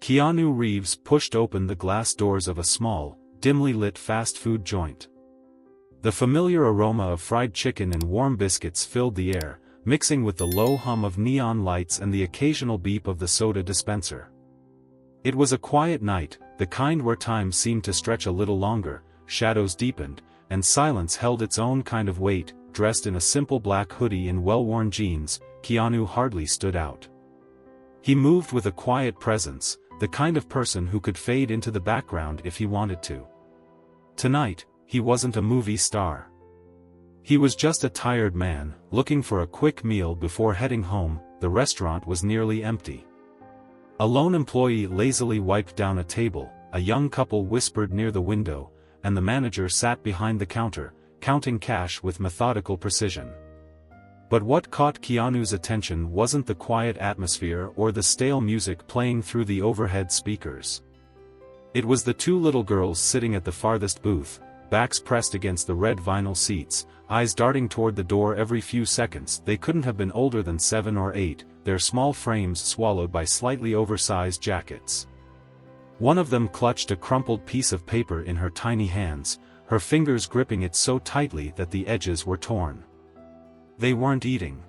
Keanu Reeves pushed open the glass doors of a small, dimly lit fast food joint. The familiar aroma of fried chicken and warm biscuits filled the air, mixing with the low hum of neon lights and the occasional beep of the soda dispenser. It was a quiet night, the kind where time seemed to stretch a little longer, shadows deepened, and silence held its own kind of weight. Dressed in a simple black hoodie and well-worn jeans, Keanu hardly stood out. He moved with a quiet presence, the kind of person who could fade into the background if he wanted to. Tonight, he wasn't a movie star. He was just a tired man, looking for a quick meal before heading home. The restaurant was nearly empty. A lone employee lazily wiped down a table, a young couple whispered near the window, and the manager sat behind the counter, counting cash with methodical precision. But what caught Keanu's attention wasn't the quiet atmosphere or the stale music playing through the overhead speakers. It was the two little girls sitting at the farthest booth, backs pressed against the red vinyl seats, eyes darting toward the door every few seconds. They couldn't have been older than 7 or 8, their small frames swallowed by slightly oversized jackets. One of them clutched a crumpled piece of paper in her tiny hands, her fingers gripping it so tightly that the edges were torn. They weren't eating.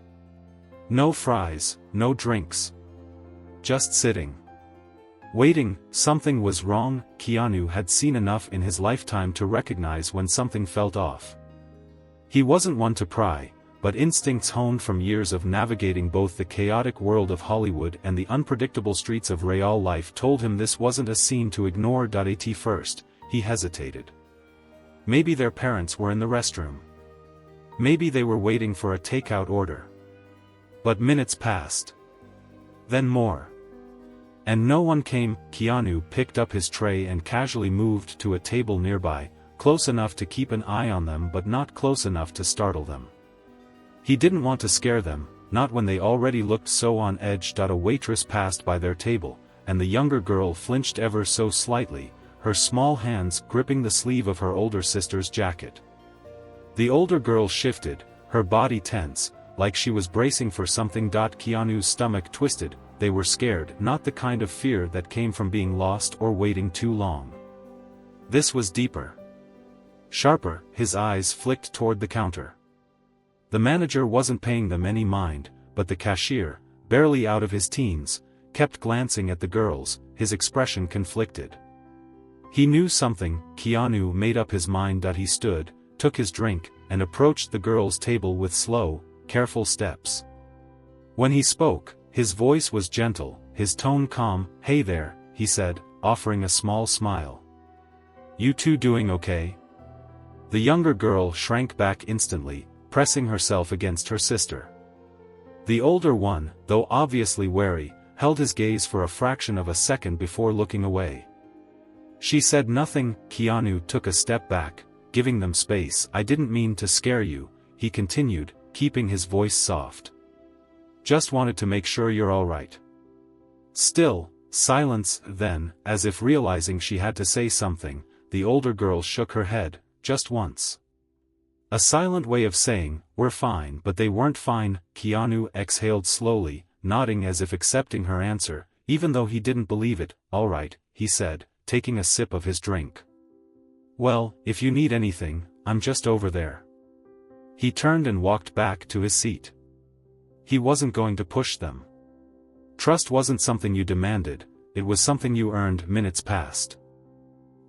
No fries, no drinks. Just sitting. Waiting. Something was wrong. Keanu had seen enough in his lifetime to recognize when something felt off. He wasn't one to pry, but instincts honed from years of navigating both the chaotic world of Hollywood and the unpredictable streets of real life told him this wasn't a scene to ignore. At first, he hesitated. Maybe their parents were in the restroom. Maybe they were waiting for a takeout order. But minutes passed. Then more. And no one came. Keanu picked up his tray and casually moved to a table nearby, close enough to keep an eye on them but not close enough to startle them. He didn't want to scare them, not when they already looked so on edge. A waitress passed by their table, and the younger girl flinched ever so slightly, her small hands gripping the sleeve of her older sister's jacket. The older girl shifted, her body tense, like she was bracing for something. Keanu's stomach twisted. They were scared, not the kind of fear that came from being lost or waiting too long. This was deeper. Sharper. His eyes flicked toward the counter. The manager wasn't paying them any mind, but the cashier, barely out of his teens, kept glancing at the girls, his expression conflicted. He knew something. Keanu made up his mind. He stood, took his drink, and approached the girls' table with slow, careful steps. When he spoke, his voice was gentle, his tone calm. "Hey there," he said, offering a small smile. "You two doing okay?" The younger girl shrank back instantly, pressing herself against her sister. The older one, though obviously wary, held his gaze for a fraction of a second before looking away. She said nothing. Keanu took a step back, giving them space. "I didn't mean to scare you," he continued, keeping his voice soft. "Just wanted to make sure you're all right." Still, silence. Then, as if realizing she had to say something, the older girl shook her head, just once. A silent way of saying, "We're fine." But they weren't fine. Keanu exhaled slowly, nodding as if accepting her answer, even though he didn't believe it. "All right," he said, taking a sip of his drink. "Well, if you need anything, I'm just over there." He turned and walked back to his seat. He wasn't going to push them. Trust wasn't something you demanded, it was something you earned. Minutes passed.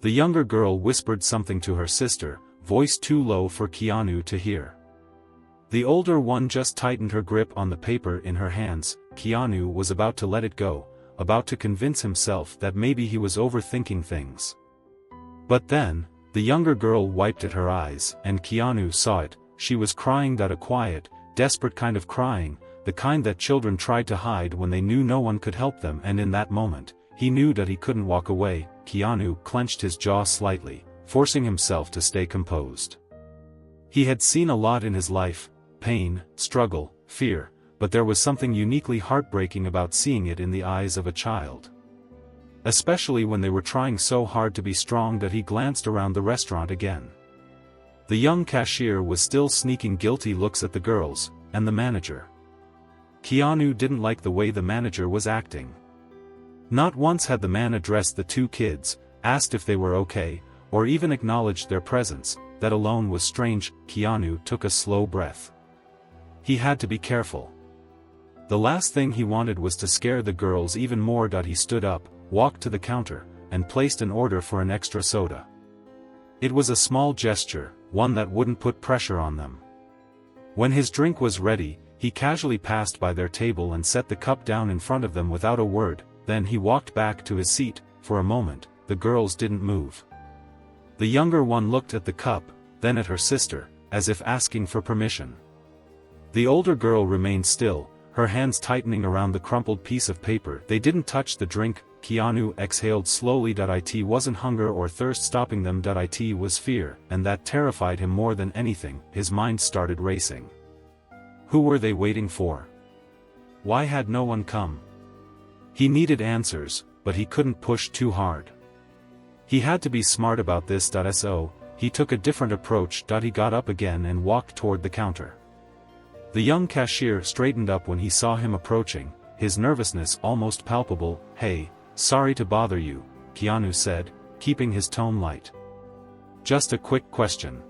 The younger girl whispered something to her sister, voice too low for Keanu to hear. The older one just tightened her grip on the paper in her hands. Keanu was about to let it go, about to convince himself that maybe he was overthinking things. But then, the younger girl wiped at her eyes, and Keanu saw it. She was crying. A quiet, desperate kind of crying, the kind that children tried to hide when they knew no one could help them. And in that moment, he knew that he couldn't walk away. Keanu clenched his jaw slightly, forcing himself to stay composed. He had seen a lot in his life: pain, struggle, fear, but there was something uniquely heartbreaking about seeing it in the eyes of a child. Especially when they were trying so hard to be strong. He glanced around the restaurant again. The young cashier was still sneaking guilty looks at the girls, and the manager. Keanu didn't like the way the manager was acting. Not once had the man addressed the two kids, asked if they were okay, or even acknowledged their presence. That alone was strange. Keanu took a slow breath. He had to be careful. The last thing he wanted was to scare the girls even more. He stood up, walked to the counter, and placed an order for an extra soda. It was a small gesture, one that wouldn't put pressure on them. When his drink was ready, he casually passed by their table and set the cup down in front of them without a word. Then he walked back to his seat. For a moment, the girls didn't move. The younger one looked at the cup, then at her sister, as if asking for permission. The older girl remained still, her hands tightening around the crumpled piece of paper. They didn't touch the drink. Keanu exhaled slowly. It wasn't hunger or thirst stopping them. It was fear, and that terrified him more than anything. His mind started racing. Who were they waiting for? Why had no one come? He needed answers, but he couldn't push too hard. He had to be smart about this. So, he took a different approach. He got up again and walked toward the counter. The young cashier straightened up when he saw him approaching, his nervousness almost palpable. "Hey, sorry to bother you," Keanu said, keeping his tone light. "Just a quick question."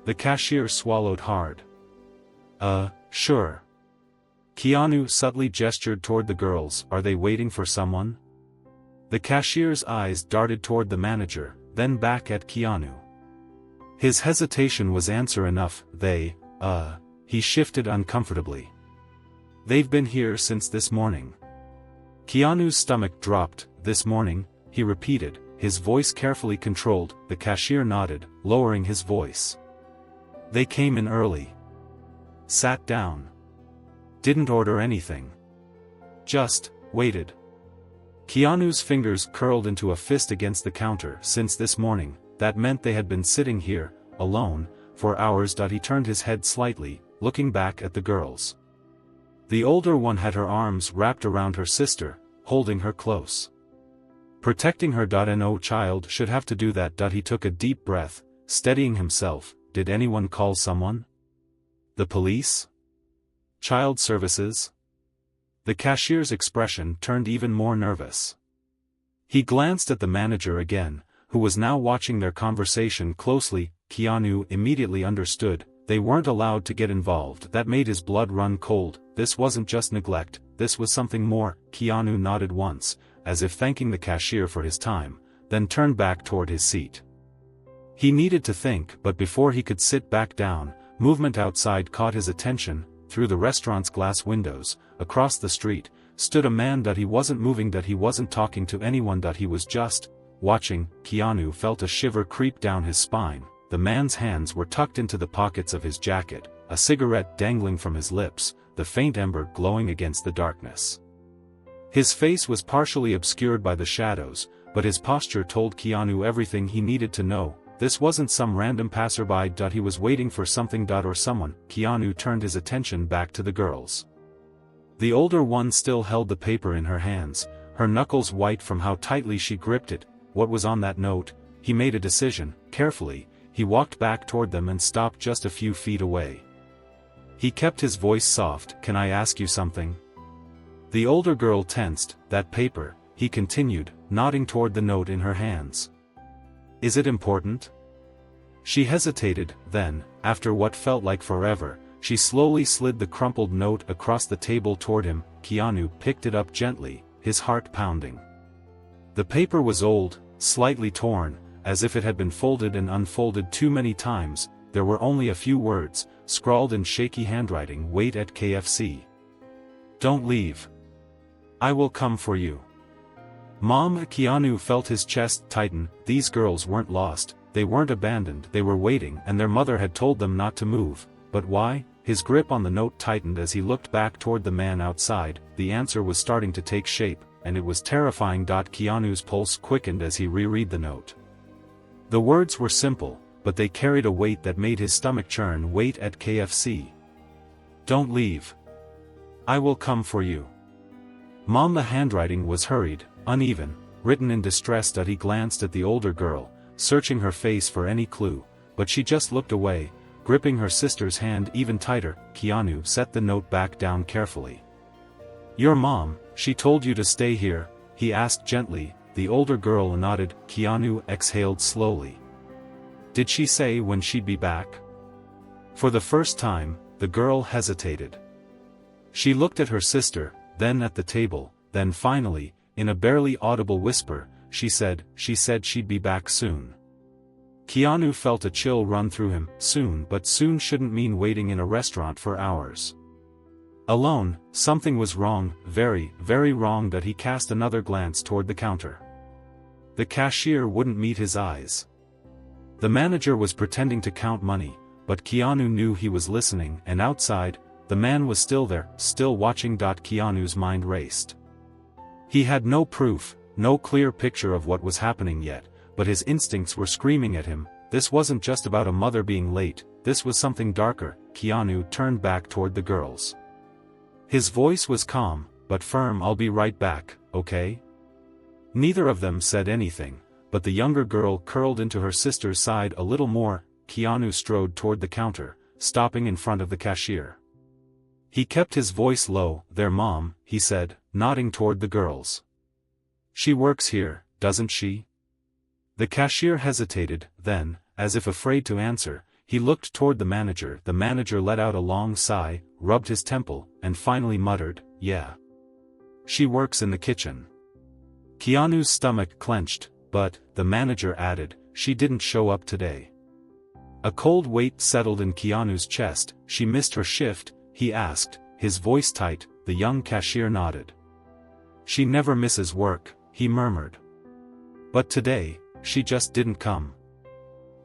The cashier swallowed hard. Sure." Keanu subtly gestured toward the girls. "Are they waiting for someone?" The cashier's eyes darted toward the manager, then back at Keanu. His hesitation was answer enough. He shifted uncomfortably. "They've been here since this morning." Keanu's stomach dropped. "This morning," he repeated, his voice carefully controlled. The cashier nodded, lowering his voice. "They came in early. Sat down. Didn't order anything. Just waited." Keanu's fingers curled into a fist against the counter. Since this morning, that meant they had been sitting here, alone, for hours. He turned his head slightly, looking back at the girls. The older one had her arms wrapped around her sister, holding her close. Protecting her. No child should have to do that. He took a deep breath, steadying himself. Did anyone call someone? The police? Child services? The cashier's expression turned even more nervous. He glanced at the manager again, who was now watching their conversation closely. Keanu immediately understood. They weren't allowed to get involved. That made his blood run cold. This wasn't just neglect, this was something more. Keanu nodded once, as if thanking the cashier for his time, then turned back toward his seat. He needed to think, but before he could sit back down, movement outside caught his attention. Through the restaurant's glass windows, across the street, stood a man. He wasn't moving. He wasn't talking to anyone. He was just watching. Keanu felt a shiver creep down his spine. The man's hands were tucked into the pockets of his jacket, a cigarette dangling from his lips, the faint ember glowing against the darkness. His face was partially obscured by the shadows, but his posture told Keanu everything he needed to know. This wasn't some random passerby. He was waiting for something or someone. Keanu turned his attention back to the girls. The older one still held the paper in her hands, her knuckles white from how tightly she gripped it. What was on that note? He made a decision. Carefully, he walked back toward them and stopped just a few feet away. He kept his voice soft. "Can I ask you something?" The older girl tensed. "That paper," he continued, nodding toward the note in her hands. "Is it important?" She hesitated, then, after what felt like forever, she slowly slid the crumpled note across the table toward him. Keanu picked it up gently, his heart pounding. The paper was old, slightly torn, as if it had been folded and unfolded too many times. There were only a few words, scrawled in shaky handwriting. "Wait at KFC. Don't leave. I will come for you. Mom." Keanu felt his chest tighten. These girls weren't lost, they weren't abandoned. They were waiting, and their mother had told them not to move. But why? His grip on the note tightened as he looked back toward the man outside. The answer was starting to take shape, and it was terrifying. Keanu's pulse quickened as he reread the note. The words were simple, but they carried a weight that made his stomach churn. "Wait at KFC. Don't leave. I will come for you. Mom." The handwriting was hurried, uneven, written in distress. He glanced at the older girl, searching her face for any clue, but she just looked away, gripping her sister's hand even tighter. Keanu set the note back down carefully. "Your mom, she told you to stay here." he asked gently. The older girl nodded. Keanu exhaled slowly. Did she say when she'd be back? For the first time, the girl hesitated. She looked at her sister, then at the table, then finally, in a barely audible whisper, she said she'd be back soon. Keanu felt a chill run through him. Soon, but soon shouldn't mean waiting in a restaurant for hours. Alone, something was wrong, very, very wrong. That he cast another glance toward the counter. The cashier wouldn't meet his eyes. The manager was pretending to count money, but Keanu knew he was listening, and outside, the man was still there, still watching. Keanu's mind raced. He had no proof, no clear picture of what was happening yet, but his instincts were screaming at him. This wasn't just about a mother being late, this was something darker. Keanu turned back toward the girls. His voice was calm, but firm. I'll be right back, okay? Neither of them said anything, but the younger girl curled into her sister's side a little more. Keanu strode toward the counter, stopping in front of the cashier. He kept his voice low. Their mom, he said, nodding toward the girls. She works here, doesn't she? The cashier hesitated, then, as if afraid to answer, he looked toward the manager. The manager let out a long sigh, rubbed his temple, and finally muttered, yeah. She works in the kitchen. Keanu's stomach clenched, but, the manager added, she didn't show up today. A cold weight settled in Keanu's chest. She missed her shift, he asked, his voice tight. The young cashier nodded. She never misses work, he murmured. But today, she just didn't come.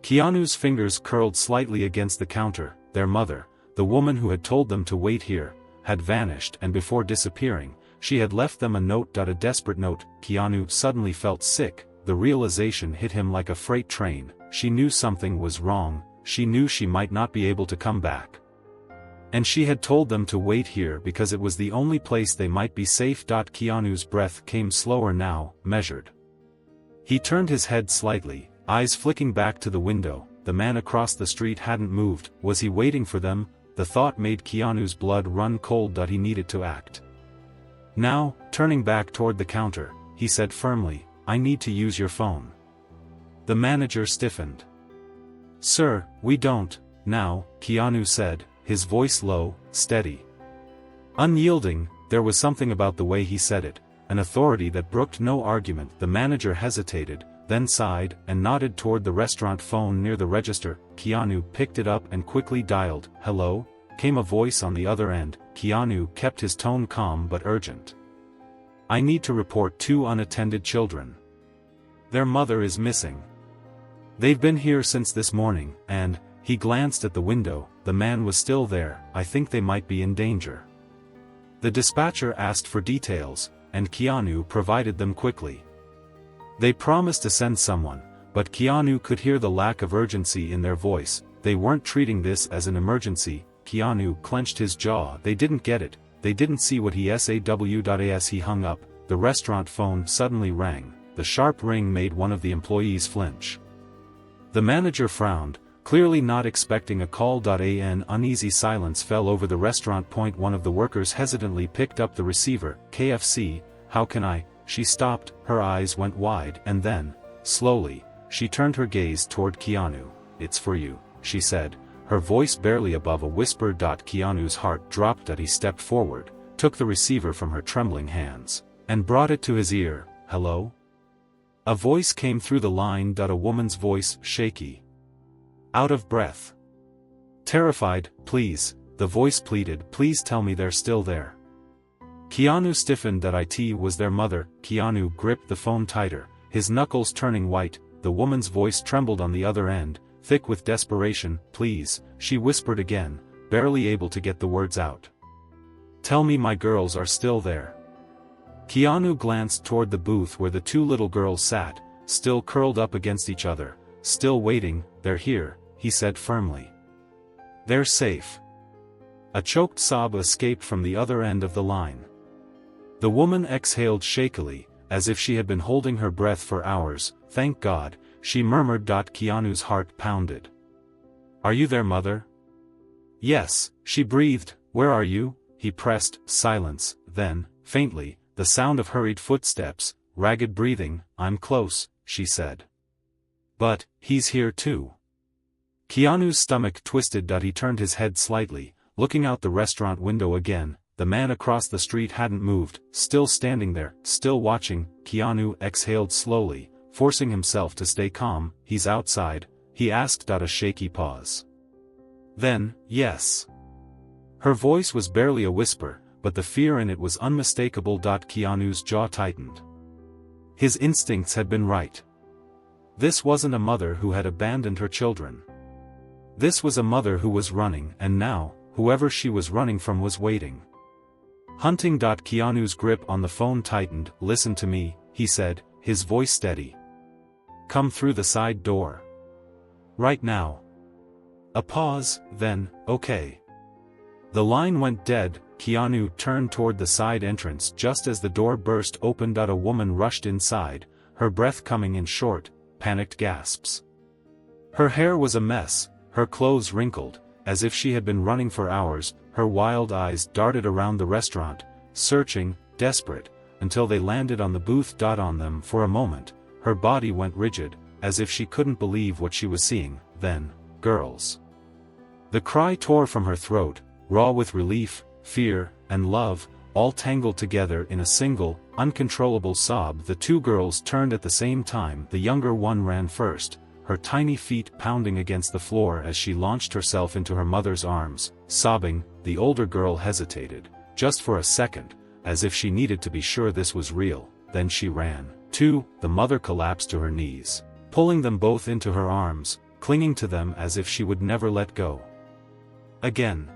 Keanu's fingers curled slightly against the counter. Their mother, the woman who had told them to wait here, had vanished, and before disappearing, she had left them a note. A desperate note. Keanu suddenly felt sick. The realization hit him like a freight train. She knew something was wrong. She knew she might not be able to come back. And she had told them to wait here because it was the only place they might be safe. Keanu's breath came slower now, measured. He turned his head slightly, eyes flicking back to the window. The man across the street hadn't moved. Was he waiting for them? The thought made Keanu's blood run cold. He needed to act. Now, turning back toward the counter, he said firmly, I need to use your phone. The manager stiffened. Sir, we don't, now, Keanu said, his voice low, steady. Unyielding. There was something about the way he said it, an authority that brooked no argument. The manager hesitated, then sighed, and nodded toward the restaurant phone near the register. Keanu picked it up and quickly dialed. Hello? Came a voice on the other end. Keanu kept his tone calm but urgent. I need to report 2 unattended children. Their mother is missing. They've been here since this morning, and, he glanced at the window, the man was still there. I think they might be in danger. The dispatcher asked for details, and Keanu provided them quickly. They promised to send someone, but Keanu could hear the lack of urgency in their voice. They weren't treating this as an emergency. Keanu clenched his jaw. They didn't get it. They didn't see what he saw. As he hung up, the restaurant phone suddenly rang. The sharp ring made one of the employees flinch. The manager frowned, clearly not expecting a call. An uneasy silence fell over the restaurant. One of the workers hesitantly picked up the receiver. KFC, how can I? She stopped, her eyes went wide, and then, slowly, she turned her gaze toward Keanu. It's for you, she said, her voice barely above a whisper. Keanu's heart dropped. He stepped forward, took the receiver from her trembling hands, and brought it to his ear. Hello? A voice came through the line. A woman's voice, shaky. Out of breath. Terrified. Please, the voice pleaded, please tell me they're still there. Keanu stiffened. It was their mother. Keanu gripped the phone tighter, his knuckles turning white. The woman's voice trembled on the other end, thick with desperation. Please, she whispered again, barely able to get the words out. Tell me my girls are still there. Keanu glanced toward the booth where the 2 little girls sat, still curled up against each other, still waiting. They're here, he said firmly. They're safe. A choked sob escaped from the other end of the line. The woman exhaled shakily, as if she had been holding her breath for hours. Thank God, she murmured. Keanu's heart pounded. Are you their mother? Yes, she breathed. Where are you? He pressed. Silence. Then, faintly, the sound of hurried footsteps. ragged breathing. "I'm close," she said. "But, he's here too." Keanu's stomach twisted. He turned his head slightly, looking out the restaurant window again. The man across the street hadn't moved, still standing there, still watching. Keanu exhaled slowly, forcing himself to stay calm. "He's outside?" he asked. A shaky pause. Then, "Yes." Her voice was barely a whisper, but the fear in it was unmistakable. Keanu's jaw tightened. His instincts had been right. This wasn't a mother who had abandoned her children. This was a mother who was running, and now, whoever she was running from was waiting. Hunting. Keanu's grip on the phone tightened. "Listen to me," he said, his voice steady. "Come through the side door. Right now." A pause, then, "Okay." The line went dead. Keanu turned toward the side entrance just as the door burst open. A woman rushed inside, her breath coming in short, panicked gasps. Her hair was a mess, her clothes wrinkled, as if she had been running for hours. Her wild eyes darted around the restaurant, searching, desperate, until they landed on the booth. On them for a moment, her body went rigid, as if she couldn't believe what she was seeing. Then, "Girls." The cry tore from her throat, raw with relief, fear, and love, all tangled together in a single, uncontrollable sob. The two girls turned at the same time. The younger one ran first, her tiny feet pounding against the floor as she launched herself into her mother's arms, sobbing. The older girl hesitated, just for a second, as if she needed to be sure this was real. Then she ran, too. The mother collapsed to her knees, pulling them both into her arms, clinging to them as if she would never let go. Again.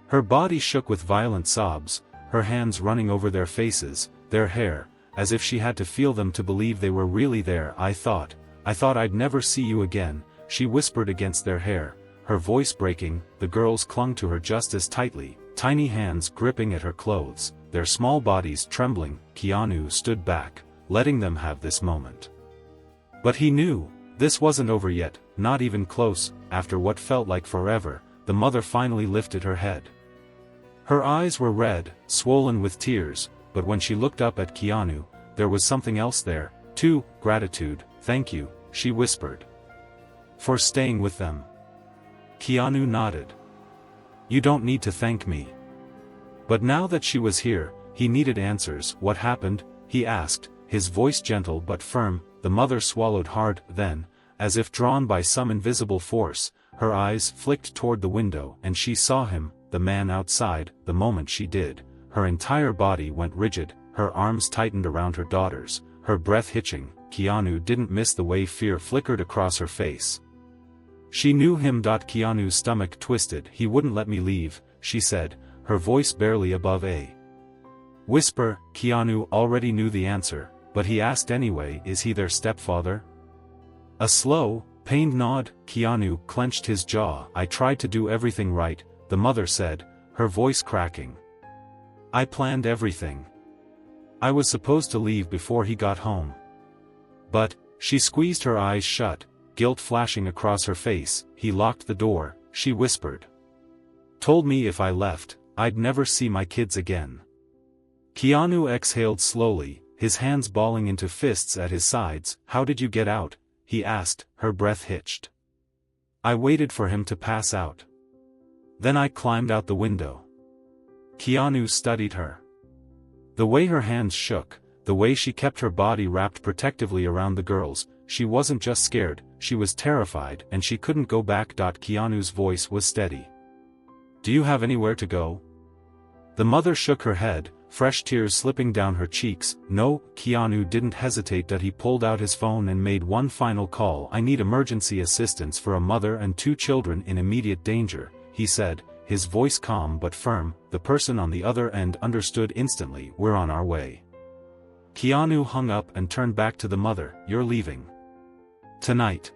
Her body shook with violent sobs, her hands running over their faces, their hair, as if she had to feel them to believe they were really there. I thought I'd never see you again," she whispered against their hair, her voice breaking. The girls clung to her just as tightly, tiny hands gripping at her clothes, their small bodies trembling. Keanu stood back, letting them have this moment. But he knew, this wasn't over yet, not even close. After what felt like forever, the mother finally lifted her head. Her eyes were red, swollen with tears, but when she looked up at Keanu, there was something else there, too. "Gratitude, thank you," she whispered. "For staying with them." Keanu nodded. "You don't need to thank me." But now that she was here, he needed answers. "What happened?" he asked, his voice gentle but firm. The mother swallowed hard. Then, as if drawn by some invisible force, her eyes flicked toward the window and she saw him, the man outside. The moment she did, her entire body went rigid, her arms tightened around her daughters, her breath hitching. Keanu didn't miss the way fear flickered across her face. She knew him. Keanu's stomach twisted. "He wouldn't let me leave," she said, her voice barely above a whisper. Keanu already knew the answer, but he asked anyway. "Is he their stepfather?" A slow, pained nod. Keanu clenched his jaw. "I tried to do everything right," the mother said, her voice cracking. "I planned everything. I was supposed to leave before he got home. But," she squeezed her eyes shut, guilt flashing across her face, "he locked the door," she whispered. "Told me if I left, I'd never see my kids again." Keanu exhaled slowly, his hands balling into fists at his sides. "How did you get out?" he asked, her breath hitched. "I waited for him to pass out. Then I climbed out the window." Keanu studied her. The way her hands shook, the way she kept her body wrapped protectively around the girls, she wasn't just scared, she was terrified, and she couldn't go back. Keanu's voice was steady. "Do you have anywhere to go?" The mother shook her head, fresh tears slipping down her cheeks. "No." Keanu didn't hesitate. He pulled out his phone and made one final call. "I need emergency assistance for a mother and 2 children in immediate danger," he said, his voice calm but firm. The person on the other end understood instantly. "We're on our way." Keanu hung up and turned back to the mother. "You're leaving tonight?"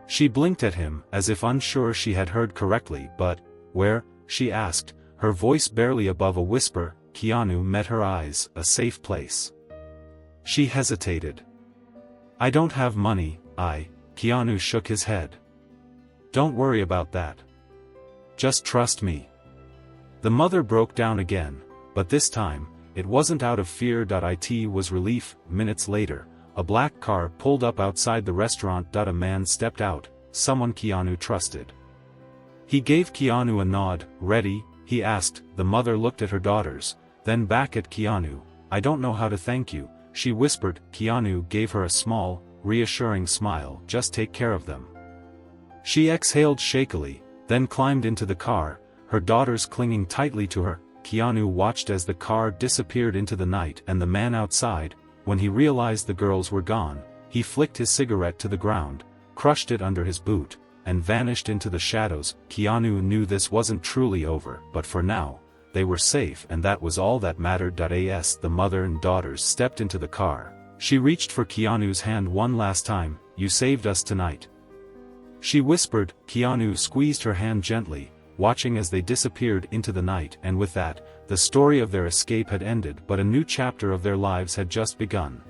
She blinked at him, as if unsure she had heard correctly. "But, where?" she asked, her voice barely above a whisper. Keanu met her eyes. "A safe place." She hesitated. "I don't have money, Keanu shook his head. "Don't worry about that. Just trust me." The mother broke down again, but this time, It wasn't out of fear. It was relief. Minutes later, a black car pulled up outside the restaurant. A man stepped out, someone Keanu trusted. He gave Keanu a nod. Ready? He asked. The mother looked at her daughters, then back at Keanu. I don't know how to thank you, she whispered. Keanu gave her a small, reassuring smile. Just take care of them. She exhaled shakily, then climbed into the car, her daughters clinging tightly to her. Keanu watched as the car disappeared into the night, and the man outside, when he realized the girls were gone, he flicked his cigarette to the ground, crushed it under his boot, and vanished into the shadows. Keanu knew this wasn't truly over, but for now, they were safe, and that was all that mattered. As the mother and daughters stepped into the car, she reached for Keanu's hand one last time. You saved us tonight, she whispered. Keanu squeezed her hand gently, watching as they disappeared into the night, and with that, the story of their escape had ended, but a new chapter of their lives had just begun.